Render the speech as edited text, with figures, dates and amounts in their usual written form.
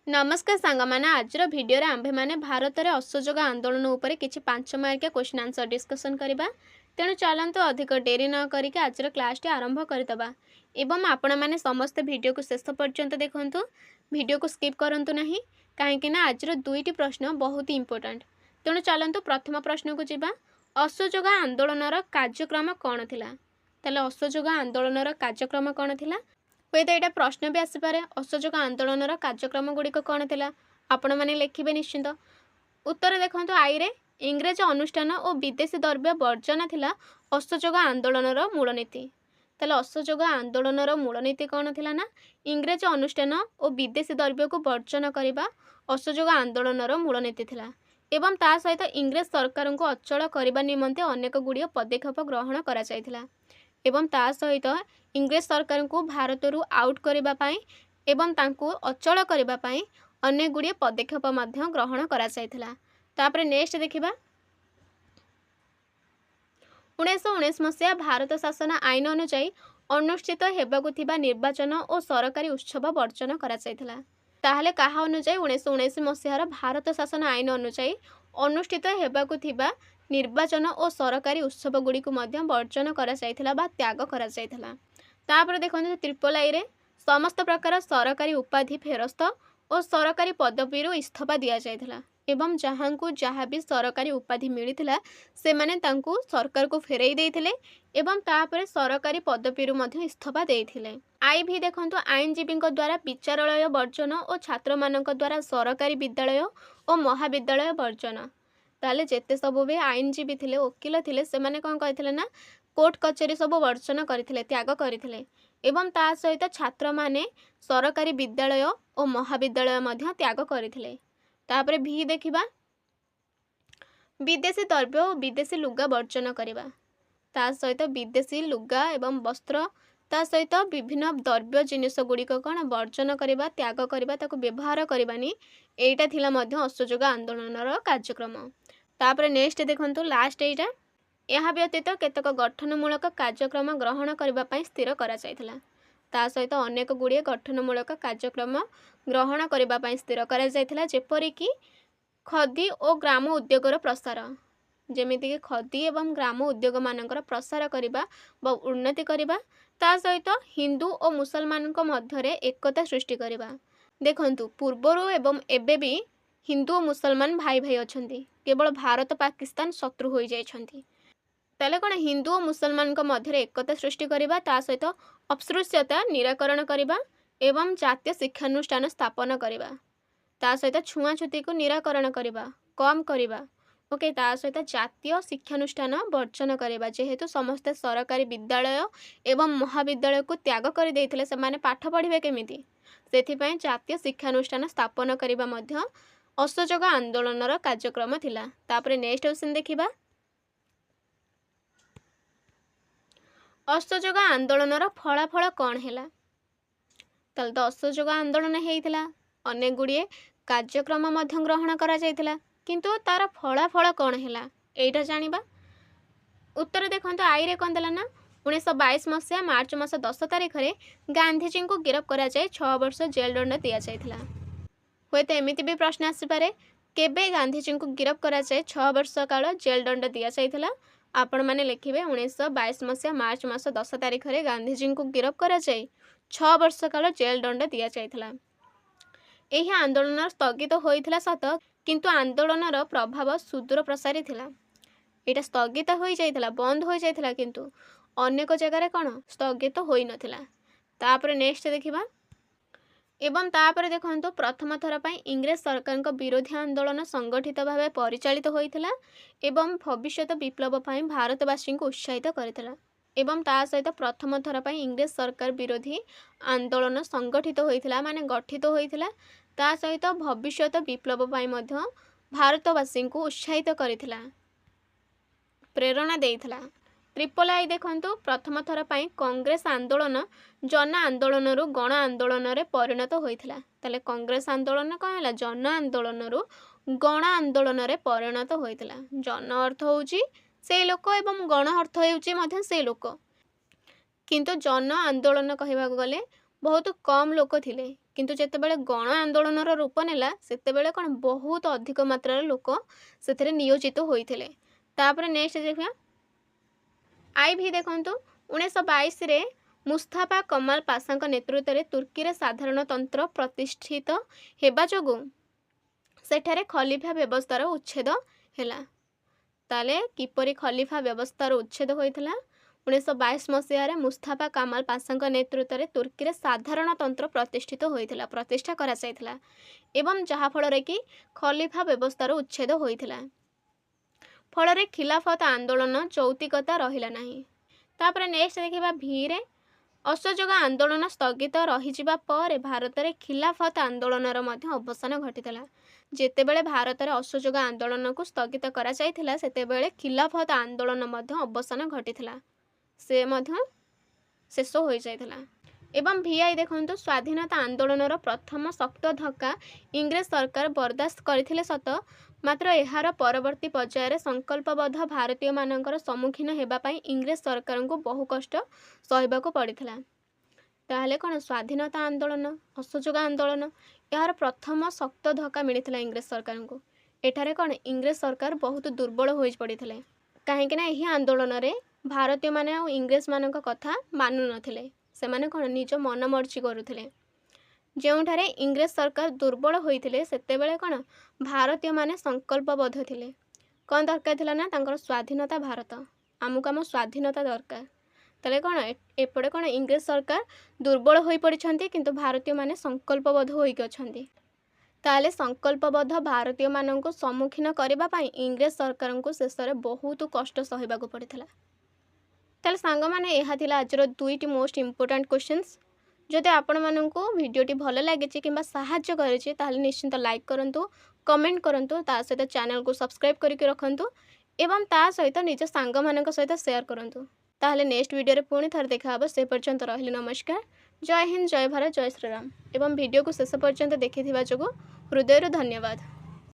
नमस्कार सांगमाना आज भिडियो आंभे माने भारत में असहयोग आंदोलन उपर किछि 5 मार्किया क्वेश्चन आंसर डिस्कसन करबा। तेणु चलतु अधिक डेरी न करिके आज क्लास टी आरंभ करदबा एवं आपण माने समस्त वीडियो को शेष पर्यंत देखंतु। वीडियो को स्किप करंतु नहीं कहीं ना आज दुईटी प्रश्न बहुत ही इंपोर्टेंट। तेणु चलतु प्रथम प्रश्न को जिबा। असहयोग आंदोलन कार्यक्रम कौन थिला? ताले असहयोग आंदोलन कार्यक्रम कौन थिला? हुए तो यहाँ प्रश्न भी आसपे असहयोग आंदोलन कार्यक्रम गुड़िक कौन थिला? आपण मैंने लिखे निश्चिंत। उत्तर देखो आई रे इंग्रेज अनुष्ठान और विदेशी द्रव्य वर्जन थिला असहयोग आंदोलन मूल नीति। ताले असहयोग आंदोलन मूल नीति कौन थिला ना इंग्रेज अनुष्ठान और विदेशी द्रव्य को वर्जन करने असहयोग आंदोलन मूल नीति थिला। एवं ता सहित इंग्रेज सरकार को अचल करने निमंते अनेक गुड़िया पदक्षेप ग्रहण करा जायथिला। एवं ता सहित इंग्रेज सरकार को भारत रु आउट करने एवं तांको अचल करने अनेक गुड़िए पदक्षेप ग्रहण करा जायथिला। तापरे नेक्स्ट देखिबा 1919 मसीहा भारत शासन आईन अनुसार अनुष्ठित हेबाकु थिबा निर्वाचन और सरकारी उत्सव वर्जन करा जायथिला। ताहले कहा अनुसार 1919 मसीहार भारत शासन आईन अनुसार अनुष्ठित हेबाकु थिबा निर्वाचन और सरकारी उत्सव गुड़िक वर्जन करा जायथिला बा त्याग करा जायथिला। तापर देखो ट्रिपल आई रे समस्त प्रकार सरकारी उपाधि फेरस्त और सरकारी पदवी इस्तीफा दि जायथिला एवं जहां को जहाँ भी सरकारी उपाधि मिलता से माने तांको सरकार को फेरई देथिले एवं तापर सरकारी पदवी इस्तीफा देथिले। आई भी देखो आईनजीवी द्वारा विचारालय वर्जन और छात्र मानक द्वारा सरकारी विद्यालय और महाविद्यालय वर्जन। ताले जेते सब भी आईनजीवी थिले वकील थिले से माने कौन कहथिले ना कोर्ट कचेरी सब वर्जन करथिले त्याग करथिले एवं ता सहित छात्र माने सरकारी विद्यालय और महाविद्यालय मध्य त्याग करथिले। तापरे भी देखिबा विदेशी द्रव्य और विदेशी लुगा वर्जन करिबा। ता सहित विदेशी लुगा एवं वस्त्र ता सहित विभिन्न द्रव्य जिनिस गुड़िक कौन वर्जन करबा त्याग करबा ताको व्यवहार करबानी एटा थिला मध्य असहयोग आंदोलन कार्यक्रम। तापरे नेक्स्ट देखंतु लास्ट एटा यह व्यतीत केतक गठनमूलक कार्यक्रम ग्रहण करने स्थिर करा जायथिला। ता सहित अनेक गुड़िए गठनमूलक कार्यक्रम ग्रहण करने स्थिर करा जायथिला जेपरि कि खदी और ग्राम उद्योगर प्रसार जेमिति कि खदी एवं ग्राम उद्योग मानकर प्रसार करबा व उन्नति करबा ता सहित हिंदू और मुसलमान मध्य एकता सृष्टि करबा। देखंतु पूर्वरु एवं एबे भी हिंदू और मुसलमान भाई भाई अछंती केवल भारत पाकिस्तान शत्रु हो जाइछंती। ताले कौन हिंदू और मुसलमान मध्य एकता सृष्टि करबा ता सहित अस्पृश्यता निराकरण करबा एवं जातीय शिक्षानुष्ठान स्थापन करबा ता सहित छुआछुती को निराकरण करबा कम करबा ओके ता सहित जातीय शिक्षानुष्ठान वर्जन करबा जेहेतु समस्त सरकारी विद्यालय एवं महाविद्यालय को त्याग कर देथिले से माने पाठ पढ़िबे केमिति सेथिपय जातीय शिक्षानुष्ठान स्थापन करबा मध्य असहयोग आंदोलन कार्यक्रम थिला। तापरे नेक्स्ट क्वेश्चन देखिबा असहयोग आंदोलन फलाफल कौन है? ताल तो असहयोग आंदोलन होता अनेक गुड़िए कार्यक्रम ग्रहण करा जायथिला किंतु तार फलाफल कौन है एटा जानिबा। उत्तर देखो आई रे कौन देला ना 1922 मसीहा मार्च मास 10 तारिख में गांधीजी को गिरफ्त करा जाए 6 वर्ष जेल दंड दि जायथिला। हुए तो एमिति भी प्रश्न आसीपारे केबे गांधीजी को गिरफ्त करा जाए 6 वर्ष काल जेल दंड दि जायथिला? आपण मैंने लिखे 1922 मसीहा मार्च मास 10 तारिख में गांधीजी को गिरफ्त करा जाए 6 वर्ष काल जेल दंड दि जायथिला। यह आंदोलन स्थगित होइथिला सत किंतु आंदोलन प्रभाव सुदूर प्रसारी थिला। एटा स्थगित हो जाइथिला बंद हो जाइथिला किंतु अनेक जगह कौन स्थगित होई नथिला। तापर नेक्स्ट देखिबा एवं तापर देखंतु प्रथम थर पर इंग्रेज सरकार विरोधी आंदोलन संगठित भाव परिचालित होइथिला एवं भविष्यत विप्लव पर भारतवासी को उत्साहित करथिला एवं ता सहित प्रथम थर पर इंग्रेज सरकार विरोधी आंदोलन संगठित होइथिला माने गठित होइथिला ता सहित भविष्यत विप्लव पर भारतवासी को उत्साहित करथिला प्रेरणा देइथिला। ट्रिपल आई देखंतु प्रथम थर पर कांग्रेस आंदोलन जन आंदोलन रु गण आंदोलन रे परिणत होइथिला। ताले कांग्रेस आंदोलन कौन है जन आंदोलन रु गण आंदोलन रे परिणत होइथिला। जन अर्थ होउची से लोक एवं गण अर्थ होउची मध्य से लोक किंतु जन आंदोलन कहवाक गले बहुत कम लोक थिले किंतु जेतेबेले गण आंदोलनर रूप नेला सेतेबेले कौन बहुत अधिक मात्रार लोक से नियोजित होइथिले। तापर नेक्स्ट देखिए IV देखंतु 1922 रे मुस्ताफा कमाल पाशा नेतृत्व में तुर्की रे साधारण तंत्र प्रतिष्ठित हेबा जोगु सेठारे खलीफा व्यवस्थार उच्छेद हैला। ताले किपरि खलीफा व्यवस्थार उच्छेद होइथिला 1922 मसीह मुस्ताफा कमाल पाशा नेतृत्व में तुर्की रे साधारण तंत्र प्रतिष्ठित होइथिला प्रतिष्ठा करा जायथिला एवं जहा फल कि खलीफा व्यवस्थार उच्छेद होइथिला। फल खिलाफत आंदोलन चौतिकता रहिला नाही। तापर नेक्स्ट देखिबा भी रे असहयोग आंदोलन स्थगित रहीजिबा पर भारत में खिलाफत आंदोलनर मध्य अवसान घटिला। जेतेबेले भारत में असहयोग आंदोलन को स्थगित करा जायथिला सेतेबेले खिलाफत आंदोलन मध्य अवसान घटिला से मध्य शेष हो जायथिला। एवं VI देखंतु स्वाधीनता आंदोलनर प्रथम शक्त धक्का इंग्रेज सरकार बर्दाश्त करथिले सत मात्र एहार परवर्ती पर्यायर संकल्पबद्ध भारतीय मानकर सम्मुखीन हेबा पई इंग्रेज सरकार को बहु कष्ट सहिबाकू पड़िथिला। ताहले कौन स्वाधीनता आंदोलन असहयोग आंदोलन यार प्रथम शक्त धक्का मिलता इंग्रेज सरकार को। एठारे कौन इंग्रेज सरकार बहुत दुर्बल हो पड़ते कहीं यही आंदोलन रे भारतीय माने और इंग्रेज मान कथा मानु नथिले से माने कौन निज मन मर्जी करुथिले। ଯେଉଁଠାରେ इंग्रेज सरकार दुर्बल होइथिले सेतेबेले कौन भारतीय माने संकल्पबद्ध थिले कौन दरकार थिला ना तांकर स्वाधीनता भारत आमको आम स्वाधीनता दरकार। ताले कौन एपटे कौन इंग्रेज सरकार दुर्बल हो पड़िछंती किंतु भारतीय माने संकल्पबद्ध होइक अछंती। ताले संकल्पबद्ध भारतीय माननको सम्मुखीन करबा पई इंग्रेज सरकार को शेष रे बहुत कष्ट सहिबाकू पड़िथिला। ताले सांग माने एहा थिला आजर दुईटी मोस्ट इंपोर्टेंट क्वेश्चंस। जदि आपण माननको वीडियोटी भल लगे कि साहाय्य करे ताहले निश्चिंत लाइक करंतु कमेंट करंतु ता सहित चैनल को सब्सक्राइब करके रखंतु एवं ता सहित निज सांग मानक सहित शेयर करंतु। ताहले नेक्स्ट वीडियो रे पुणी थर देखा हबो। से पर्यंत रहिले नमस्कार। जय हिंद जय भारत जय श्री राम एवं वीडियो को शेष पर्यंत देखिथिबा जोगु हृदय धन्यवाद।